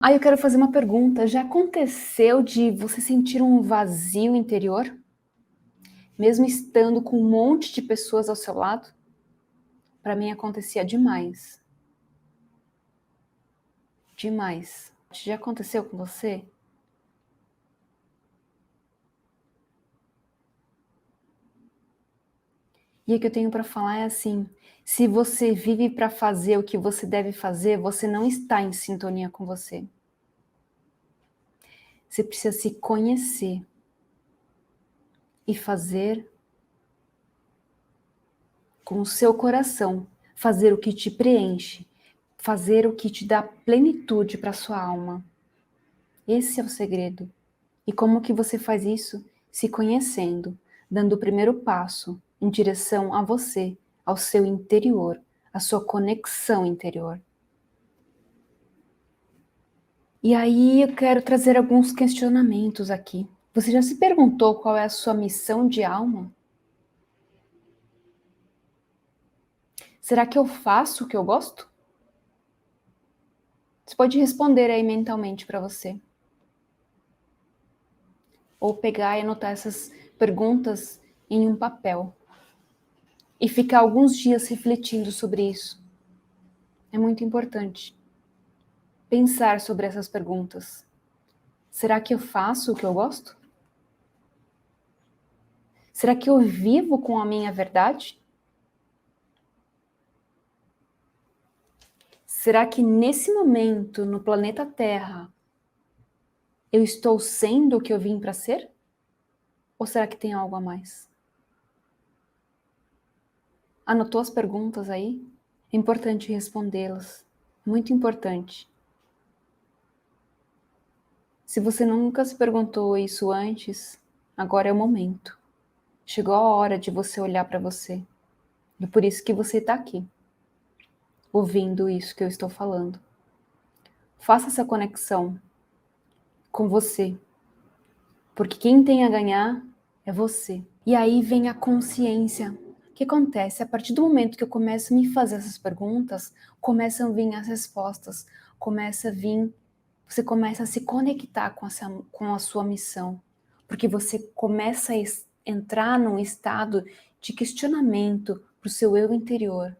Aí eu quero fazer uma pergunta. Já aconteceu de você sentir um vazio interior? Mesmo estando com um monte de pessoas ao seu lado? Para mim acontecia demais. Demais. Já aconteceu com você? E o que eu tenho para falar é assim: se você vive para fazer o que você deve fazer, você não está em sintonia com você. Você precisa se conhecer e fazer com o seu coração, fazer o que te preenche, fazer o que te dá plenitude para sua alma. Esse é o segredo. E como que você faz isso? Se conhecendo, dando o primeiro passo em direção a você, ao seu interior, à sua conexão interior. E aí eu quero trazer alguns questionamentos aqui. Você já se perguntou qual é a sua missão de alma? Será que eu faço o que eu gosto? Você pode responder aí mentalmente para você. Ou pegar e anotar essas perguntas em um papel. E ficar alguns dias refletindo sobre isso. É muito importante pensar sobre essas perguntas. Será que eu faço o que eu gosto? Será que eu vivo com a minha verdade? Será que nesse momento, no planeta Terra, eu estou sendo o que eu vim para ser? Ou será que tem algo a mais? Anotou as perguntas aí? É importante respondê-las. Muito importante. Se você nunca se perguntou isso antes, agora é o momento. Chegou a hora de você olhar para você. E por isso que você está aqui, ouvindo isso que eu estou falando. Faça essa conexão com você, porque quem tem a ganhar é você. E aí vem a consciência. O que acontece? A partir do momento que eu começo a me fazer essas perguntas, começam a vir as respostas, você começa a se conectar com a sua missão, porque você começa a entrar num estado de questionamento para o seu eu interior,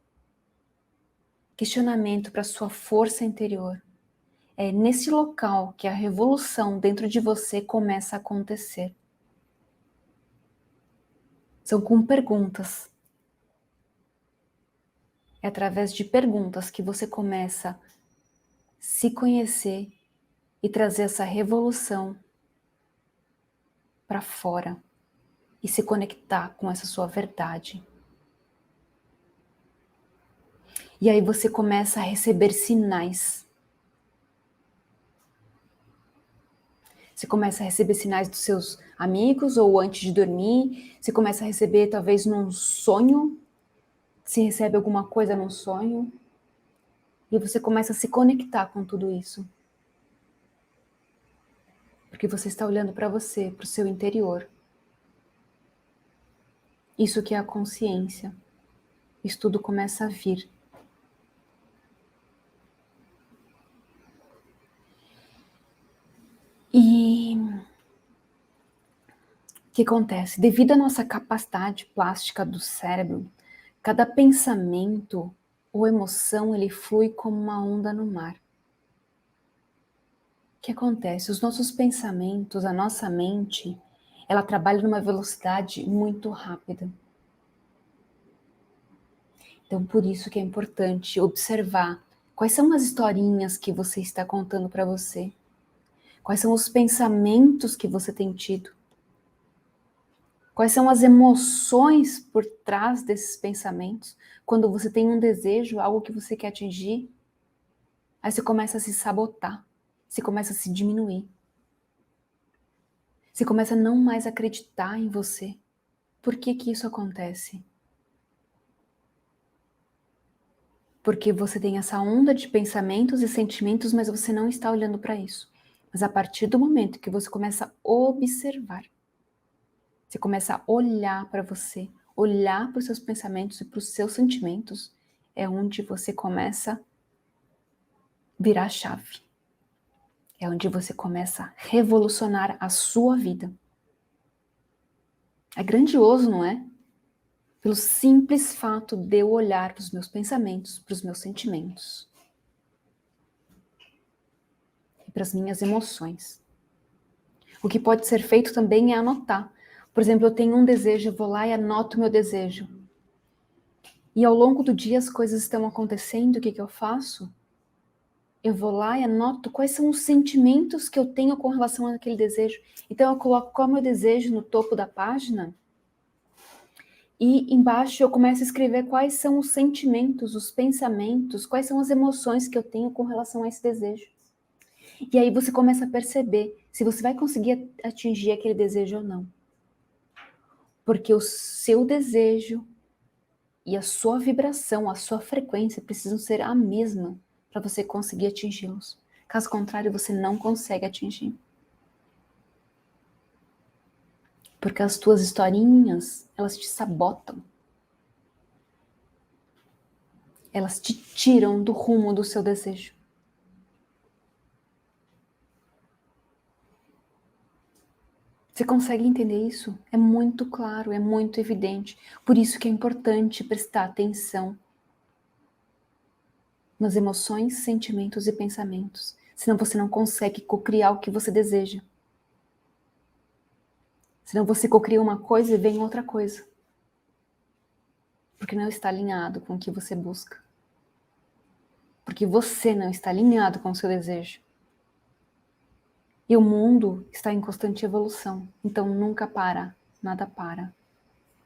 questionamento para a sua força interior. É nesse local que a revolução dentro de você começa a acontecer. São com perguntas. É através de perguntas que você começa a se conhecer e trazer essa revolução para fora e se conectar com essa sua verdade. E aí você começa a receber sinais. Você começa a receber sinais dos seus amigos ou antes de dormir. Você começa a receber talvez num sonho. Se recebe alguma coisa num sonho. E você começa a se conectar com tudo isso. Porque você está olhando para você, para o seu interior. Isso que é a consciência. Isso tudo começa a vir. E o que acontece? Devido à nossa capacidade plástica do cérebro, cada pensamento ou emoção ele flui como uma onda no mar. O que acontece? Os nossos pensamentos, a nossa mente, ela trabalha numa velocidade muito rápida. Então, por isso que é importante observar quais são as historinhas que você está contando para você. Quais são os pensamentos que você tem tido? Quais são as emoções por trás desses pensamentos? Quando você tem um desejo, algo que você quer atingir, aí você começa a se sabotar, você começa a se diminuir. Você começa a não mais acreditar em você. Por que que isso acontece? Porque você tem essa onda de pensamentos e sentimentos, mas você não está olhando para isso. Mas a partir do momento que você começa a observar, você começa a olhar para você, olhar para os seus pensamentos e para os seus sentimentos, é onde você começa a virar a chave. É onde você começa a revolucionar a sua vida. É grandioso, não é? Pelo simples fato de eu olhar para os meus pensamentos, para os meus sentimentos e para as minhas emoções. O que pode ser feito também é anotar. Por exemplo, eu tenho um desejo, eu vou lá e anoto o meu desejo. E ao longo do dia as coisas estão acontecendo, o que eu faço? Eu vou lá e anoto quais são os sentimentos que eu tenho com relação àquele desejo. Então eu coloco qual é o meu desejo no topo da página e embaixo eu começo a escrever quais são os sentimentos, os pensamentos, quais são as emoções que eu tenho com relação a esse desejo. E aí você começa a perceber se você vai conseguir atingir aquele desejo ou não. Porque o seu desejo e a sua vibração, a sua frequência precisam ser a mesma para você conseguir atingi-los. Caso contrário, você não consegue atingir. Porque as tuas historinhas, elas te sabotam. Elas te tiram do rumo do seu desejo. Você consegue entender isso? É muito claro, é muito evidente. Por isso que é importante prestar atenção nas emoções, sentimentos e pensamentos. Senão você não consegue cocriar o que você deseja. Senão você cocria uma coisa e vem outra coisa. Porque não está alinhado com o que você busca. Porque você não está alinhado com o seu desejo. E o mundo está em constante evolução. Então nunca para, nada para.